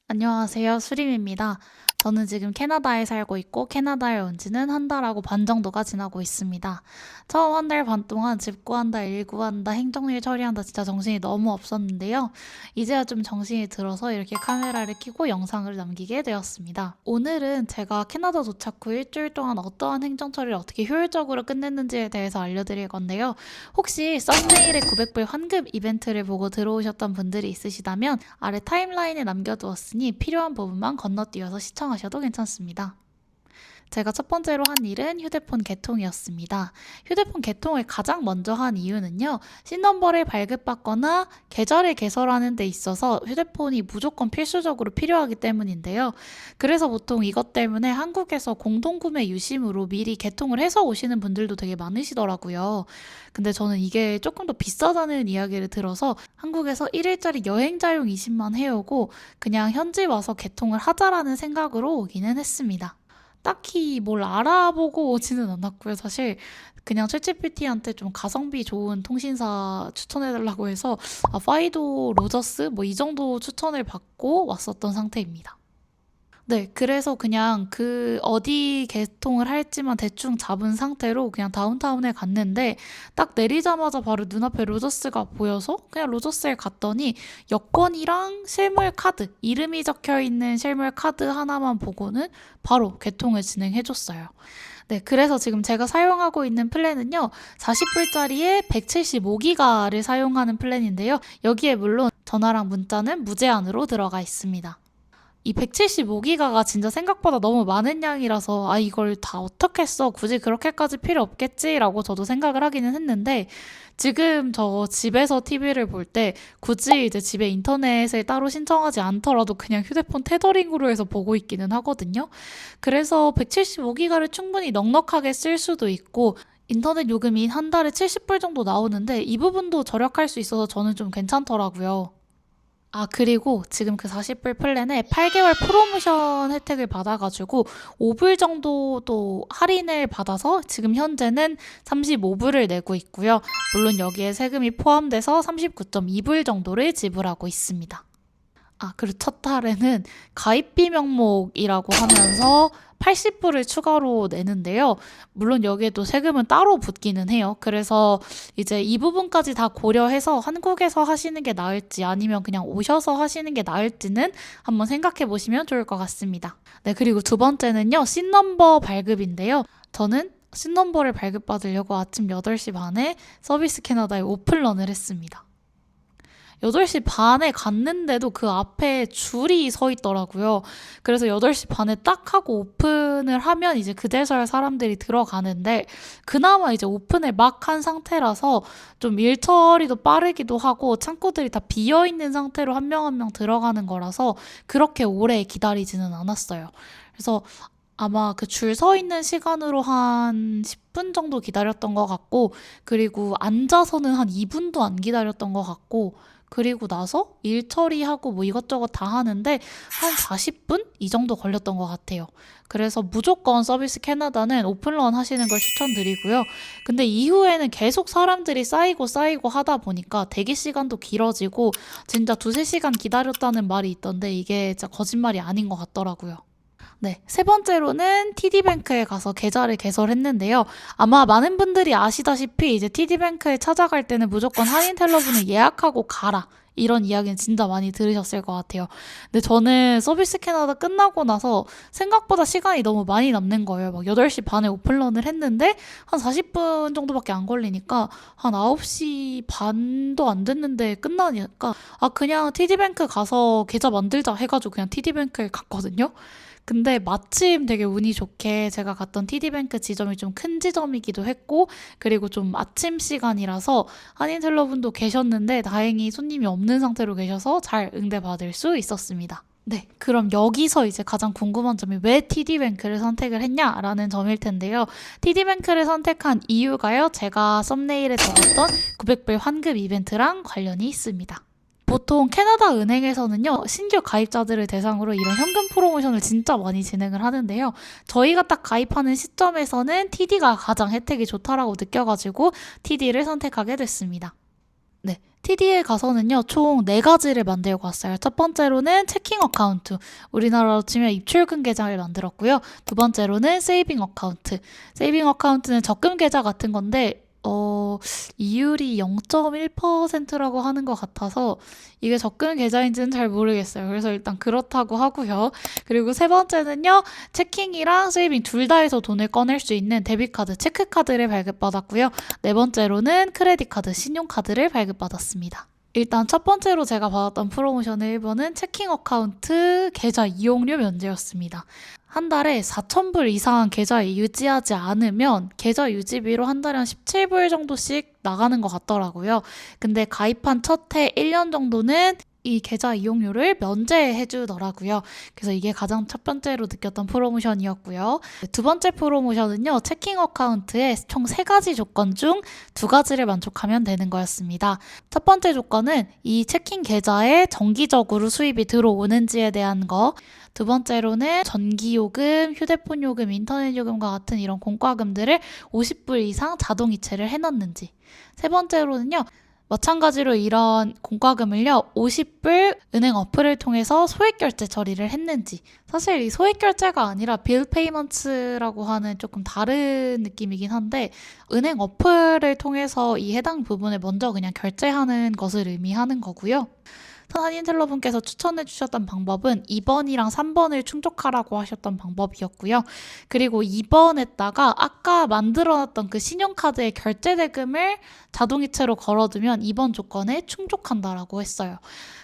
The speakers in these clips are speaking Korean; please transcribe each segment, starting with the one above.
안녕하세요. 수림입니다. 저는 지금 캐나다에 살고 있고 캐나다에 온 지는 한 달하고 반 정도가 지나고 있습니다. 처음 한 달 반 동안 집 구한다, 일 구한다, 행정일 처리한다 진짜 정신이 너무 없었는데요. 이제야 좀 정신이 들어서 이렇게 카메라를 켜고 영상을 남기게 되었습니다. 오늘은 제가 캐나다 도착 후 일주일 동안 어떠한 행정 처리를 어떻게 효율적으로 끝냈는지에 대해서 알려드릴 건데요. 혹시 썸네일의 900불 환급 이벤트를 보고 들어오셨던 분들이 있으시다면 아래 타임라인에 남겨두었으니 필요한 부분만 건너뛰어서 시청하셔도 괜찮습니다. 제가 첫 번째로 한 일은 휴대폰 개통이었습니다. 휴대폰 개통을 가장 먼저 한 이유는요, C넘버를 발급받거나 계좌를 개설하는 데 있어서 휴대폰이 무조건 필수적으로 필요하기 때문인데요. 그래서 보통 이것 때문에 한국에서 공동구매 유심으로 미리 개통을 해서 오시는 분들도 되게 많으시더라고요. 근데 저는 이게 조금 더 비싸다는 이야기를 들어서 한국에서 1일짜리 여행자용 20만 해오고 그냥 현지 와서 개통을 하자라는 생각으로 오기는 했습니다. 딱히 뭘 알아보고 오지는 않았고요. 사실 그냥 챗GPT한테 좀 가성비 좋은 통신사 추천해달라고 해서 파이도, 로저스 뭐 이 정도 추천을 받고 왔었던 상태입니다. 네, 그래서 그냥 그 어디 개통을 할지만 대충 잡은 상태로 그냥 다운타운에 갔는데 딱 내리자마자 바로 눈앞에 로저스가 보여서 그냥 로저스에 갔더니 여권이랑 실물 카드, 이름이 적혀 있는 실물 카드 하나만 보고는 바로 개통을 진행해줬어요. 네, 그래서 지금 제가 사용하고 있는 플랜은요, 40불짜리에 175기가를 사용하는 플랜인데요. 여기에 물론 전화랑 문자는 무제한으로 들어가 있습니다. 이 175기가가 진짜 생각보다 너무 많은 양이라서 이걸 다 어떻게 써? 굳이 그렇게까지 필요 없겠지라고 저도 생각을 하기는 했는데 지금 저 집에서 TV를 볼 때 굳이 이제 집에 인터넷을 따로 신청하지 않더라도 그냥 휴대폰 테더링으로 해서 보고 있기는 하거든요. 그래서 175기가를 충분히 넉넉하게 쓸 수도 있고 인터넷 요금이 한 달에 70불 정도 나오는데 이 부분도 절약할 수 있어서 저는 좀 괜찮더라고요. 그리고 지금 그 40불 플랜에 8개월 프로모션 혜택을 받아가지고 5불 정도 또 할인을 받아서 지금 현재는 35불을 내고 있고요. 물론 여기에 세금이 포함돼서 39.2불 정도를 지불하고 있습니다. 그리고 첫 달에는 가입비 명목이라고 하면서 80불을 추가로 내는데요. 물론 여기에도 세금은 따로 붙기는 해요. 그래서 이제 이 부분까지 다 고려해서 한국에서 하시는 게 나을지 아니면 그냥 오셔서 하시는 게 나을지는 한번 생각해 보시면 좋을 것 같습니다. 네, 그리고 두 번째는요. C넘버 발급인데요. 저는 C넘버를 발급받으려고 아침 8시 반에 서비스 캐나다에 오픈런을 했습니다. 8시 반에 갔는데도 그 앞에 줄이 서 있더라고요. 그래서 8시 반에 딱 하고 오픈을 하면 이제 그제서야 사람들이 들어가는데 그나마 이제 오픈을 막 한 상태라서 좀 일 처리도 빠르기도 하고 창구들이 다 비어 있는 상태로 한 명 한 명 들어가는 거라서 그렇게 오래 기다리지는 않았어요. 그래서 아마 그 줄 서 있는 시간으로 한 10분 정도 기다렸던 것 같고, 그리고 앉아서는 한 2분도 안 기다렸던 것 같고, 그리고 나서 일 처리하고 뭐 이것저것 다 하는데 한 40분? 이 정도 걸렸던 것 같아요. 그래서 무조건 서비스 캐나다는 오픈런 하시는 걸 추천드리고요. 근데 이후에는 계속 사람들이 쌓이고 하다 보니까 대기 시간도 길어지고 진짜 두세 시간 기다렸다는 말이 있던데 이게 진짜 거짓말이 아닌 것 같더라고요. 네, 세 번째로는 TD뱅크에 가서 계좌를 개설했는데요. 아마 많은 분들이 아시다시피 이제 TD뱅크에 찾아갈 때는 무조건 한인 텔러분을 예약하고 가라. 이런 이야기는 진짜 많이 들으셨을 것 같아요. 근데 저는 서비스 캐나다 끝나고 나서 생각보다 시간이 너무 많이 남는 거예요. 막 8시 반에 오픈런을 했는데 한 40분 정도밖에 안 걸리니까 한 9시 반도 안 됐는데 끝나니까 그냥 TD뱅크 가서 계좌 만들자 해가지고 그냥 TD뱅크에 갔거든요. 근데 마침 되게 운이 좋게 제가 갔던 TD뱅크 지점이 좀 큰 지점이기도 했고, 그리고 좀 아침 시간이라서 한인텔러분도 계셨는데 다행히 손님이 없는 상태로 계셔서 잘 응대받을 수 있었습니다. 네, 그럼 여기서 이제 가장 궁금한 점이 왜 TD뱅크를 선택을 했냐라는 점일 텐데요. TD뱅크를 선택한 이유가요. 제가 썸네일에 적었던 900불 환급 이벤트랑 관련이 있습니다. 보통 캐나다 은행에서는요, 신규 가입자들을 대상으로 이런 현금 프로모션을 진짜 많이 진행을 하는데요. 저희가 딱 가입하는 시점에서는 TD가 가장 혜택이 좋다라고 느껴가지고 TD를 선택하게 됐습니다. 네. TD에 가서는요, 총 4가지를 만들고 왔어요. 첫 번째로는 체킹 어카운트. 우리나라로 치면 입출금 계좌를 만들었고요. 두 번째로는 세이빙 어카운트. 세이빙 어카운트는 적금 계좌 같은 건데, 이율이 0.1%라고 하는 것 같아서 이게 적금 계좌인지는 잘 모르겠어요. 그래서 일단 그렇다고 하고요. 그리고 세 번째는요, 체킹이랑 세이빙 둘 다 해서 돈을 꺼낼 수 있는 데비카드, 체크카드를 발급받았고요. 네 번째로는 크레딧카드, 신용카드를 발급받았습니다. 일단 첫 번째로 제가 받았던 프로모션의 1번은 체킹 어카운트 계좌 이용료 면제였습니다. 한 달에 4,000불 이상 계좌에 유지하지 않으면 계좌 유지비로 한 달에 한 17불 정도씩 나가는 것 같더라고요. 근데 가입한 첫 해 1년 정도는 이 계좌 이용료를 면제해 주더라고요. 그래서 이게 가장 첫 번째로 느꼈던 프로모션이었고요. 두 번째 프로모션은요, 체킹 어카운트에 총 3가지 조건 중 2가지를 만족하면 되는 거였습니다. 첫 번째 조건은 이 체킹 계좌에 정기적으로 수입이 들어오는지에 대한 거. 두 번째로는 전기요금, 휴대폰 요금, 인터넷 요금과 같은 이런 공과금들을 50불 이상 자동 이체를 해놨는지. 세 번째로는요, 마찬가지로 이런 공과금을요, 50불 은행 어플을 통해서 소액 결제 처리를 했는지. 사실 이 소액 결제가 아니라 빌 페이먼트라고 하는 조금 다른 느낌이긴 한데, 은행 어플을 통해서 이 해당 부분을 먼저 그냥 결제하는 것을 의미하는 거고요. 한인텔러분께서 추천해 주셨던 방법은 2번이랑 3번을 충족하라고 하셨던 방법이었고요. 그리고 2번에다가 아까 만들어놨던 그 신용카드의 결제 대금을 자동이체로 걸어두면 2번 조건에 충족한다라고 했어요.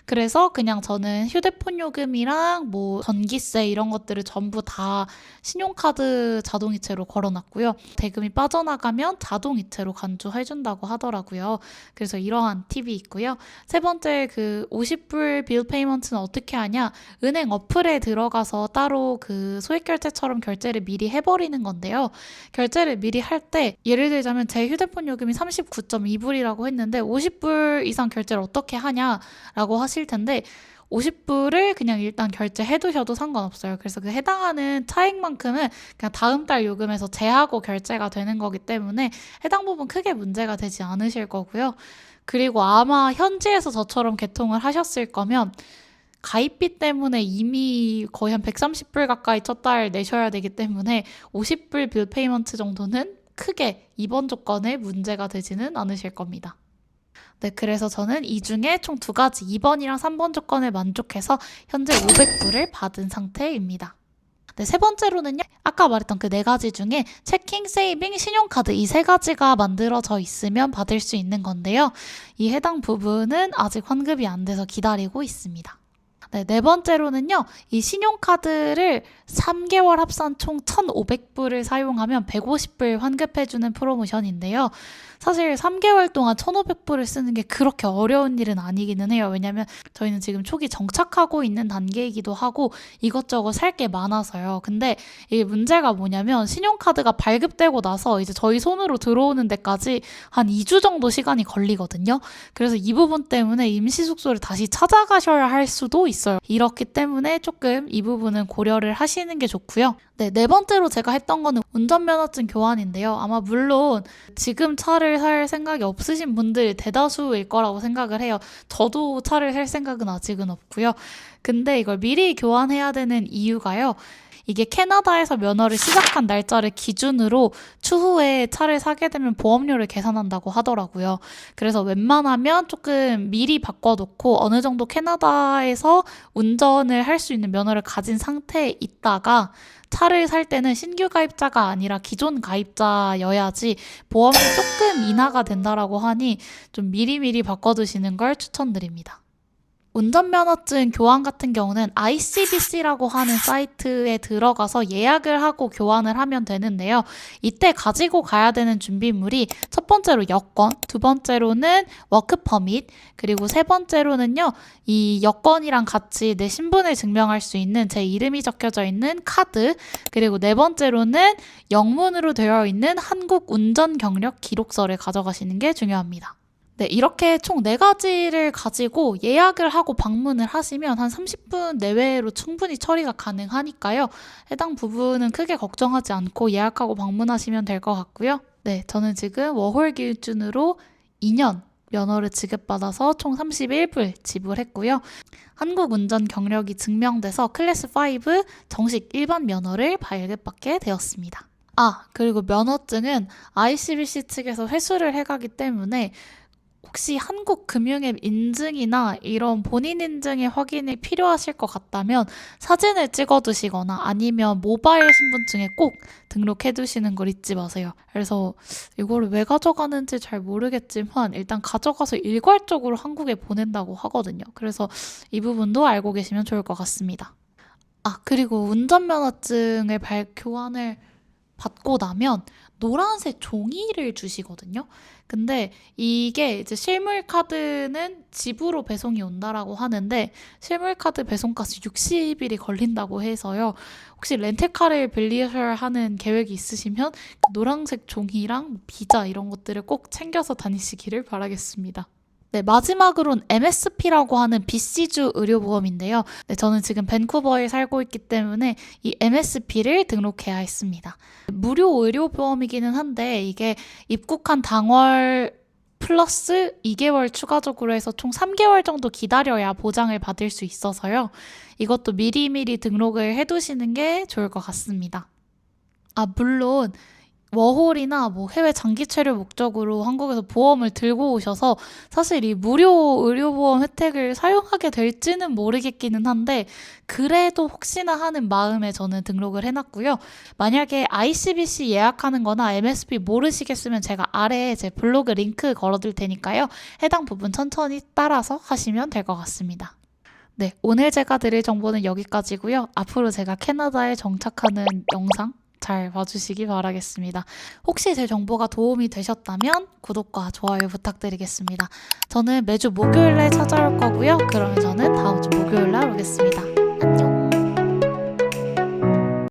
그래서 그냥 저는 휴대폰 요금이랑 뭐 전기세 이런 것들을 전부 다 신용카드 자동이체로 걸어놨고요. 대금이 빠져나가면 자동이체로 간주해준다고 하더라고요. 그래서 이러한 팁이 있고요. 세 번째 그 50불 빌 페이먼트는 어떻게 하냐? 은행 어플에 들어가서 따로 그 소액 결제처럼 결제를 미리 해버리는 건데요. 결제를 미리 할 때 예를 들자면 제 휴대폰 요금이 39.2불이라고 했는데 50불 이상 결제를 어떻게 하냐라고 하실 텐데 50불을 그냥 일단 결제해 두셔도 상관없어요. 그래서 그 해당하는 차액만큼은 그냥 다음 달 요금에서 제하고 결제가 되는 거기 때문에 해당 부분 크게 문제가 되지 않으실 거고요. 그리고 아마 현지에서 저처럼 개통을 하셨을 거면 가입비 때문에 이미 거의 한 130불 가까이 첫 달 내셔야 되기 때문에 50불 빌 페이먼트 정도는 크게 이번 조건에 문제가 되지는 않으실 겁니다. 네, 그래서 저는 이 중에 총 2가지 2번이랑 3번 조건을 만족해서 현재 500불을 받은 상태입니다. 네, 세 번째로는요, 아까 말했던 그 4가지 중에 체킹, 세이빙, 신용카드 이 3가지가 만들어져 있으면 받을 수 있는 건데요. 이 해당 부분은 아직 환급이 안 돼서 기다리고 있습니다. 네, 네 번째로는요, 이 신용카드를 3개월 합산 총 1,500불을 사용하면 150불 환급해주는 프로모션인데요. 사실 3개월 동안 1,500불을 쓰는 게 그렇게 어려운 일은 아니기는 해요. 왜냐면 저희는 지금 초기 정착하고 있는 단계이기도 하고 이것저것 살 게 많아서요. 근데 이게 문제가 뭐냐면 신용카드가 발급되고 나서 이제 저희 손으로 들어오는 데까지 한 2주 정도 시간이 걸리거든요. 그래서 이 부분 때문에 임시 숙소를 다시 찾아가셔야 할 수도 있어요. 이렇기 때문에 조금 이 부분은 고려를 하시는 게 좋고요. 네, 네 번째로 제가 했던 거는 운전면허증 교환인데요. 아마 물론 지금 차를 살 생각이 없으신 분들이 대다수일 거라고 생각을 해요. 저도 차를 살 생각은 아직은 없고요. 근데 이걸 미리 교환해야 되는 이유가요. 이게 캐나다에서 면허를 시작한 날짜를 기준으로 추후에 차를 사게 되면 보험료를 계산한다고 하더라고요. 그래서 웬만하면 조금 미리 바꿔놓고 어느 정도 캐나다에서 운전을 할 수 있는 면허를 가진 상태에 있다가 차를 살 때는 신규 가입자가 아니라 기존 가입자여야지 보험이 조금 인하가 된다라고 하니 좀 미리미리 바꿔두시는 걸 추천드립니다. 운전면허증 교환 같은 경우는 ICBC라고 하는 사이트에 들어가서 예약을 하고 교환을 하면 되는데요. 이때 가지고 가야 되는 준비물이 첫 번째로 여권, 두 번째로는 워크퍼밋, 그리고 세 번째로는요, 이 여권이랑 같이 내 신분을 증명할 수 있는 제 이름이 적혀져 있는 카드, 그리고 네 번째로는 영문으로 되어 있는 한국 운전 경력 기록서를 가져가시는 게 중요합니다. 네, 이렇게 총 4가지를 가지고 예약을 하고 방문을 하시면 한 30분 내외로 충분히 처리가 가능하니까요. 해당 부분은 크게 걱정하지 않고 예약하고 방문하시면 될 것 같고요. 네, 저는 지금 워홀 기준으로 2년 면허를 지급받아서 총 31불 지불했고요. 한국 운전 경력이 증명돼서 클래스 5 정식 일반 면허를 발급받게 되었습니다. 그리고 면허증은 ICBC 측에서 회수를 해가기 때문에 혹시 한국금융앱 인증이나 이런 본인 인증의 확인이 필요하실 것 같다면 사진을 찍어두시거나 아니면 모바일 신분증에 꼭 등록해두시는 걸 잊지 마세요. 그래서 이거를 왜 가져가는지 잘 모르겠지만 일단 가져가서 일괄적으로 한국에 보낸다고 하거든요. 그래서 이 부분도 알고 계시면 좋을 것 같습니다. 그리고 운전면허증을 교환을 받고 나면 노란색 종이를 주시거든요. 근데 이게 이제 실물 카드는 집으로 배송이 온다라고 하는데 실물 카드 배송까지 60일이 걸린다고 해서요. 혹시 렌트카를 빌리셔야 하는 계획이 있으시면 노란색 종이랑 비자 이런 것들을 꼭 챙겨서 다니시기를 바라겠습니다. 네, 마지막으로는 MSP라고 하는 BC주 의료보험인데요. 네, 저는 지금 밴쿠버에 살고 있기 때문에 이 MSP를 등록해야 했습니다. 무료 의료보험이기는 한데 이게 입국한 당월 플러스 2개월 추가적으로 해서 총 3개월 정도 기다려야 보장을 받을 수 있어서요. 이것도 미리미리 등록을 해두시는 게 좋을 것 같습니다. 물론 워홀이나 해외 장기 체류 목적으로 한국에서 보험을 들고 오셔서 사실 이 무료 의료보험 혜택을 사용하게 될지는 모르겠기는 한데 그래도 혹시나 하는 마음에 저는 등록을 해놨고요. 만약에 ICBC 예약하는 거나 MSP 모르시겠으면 제가 아래에 제 블로그 링크 걸어둘 테니까요. 해당 부분 천천히 따라서 하시면 될 것 같습니다. 네, 오늘 제가 드릴 정보는 여기까지고요. 앞으로 제가 캐나다에 정착하는 영상 잘 봐주시기 바라겠습니다. 혹시 제 정보가 도움이 되셨다면 구독과 좋아요 부탁드리겠습니다. 저는 매주 목요일에 찾아올 거고요. 그러면 저는 다음 주 목요일날 오겠습니다.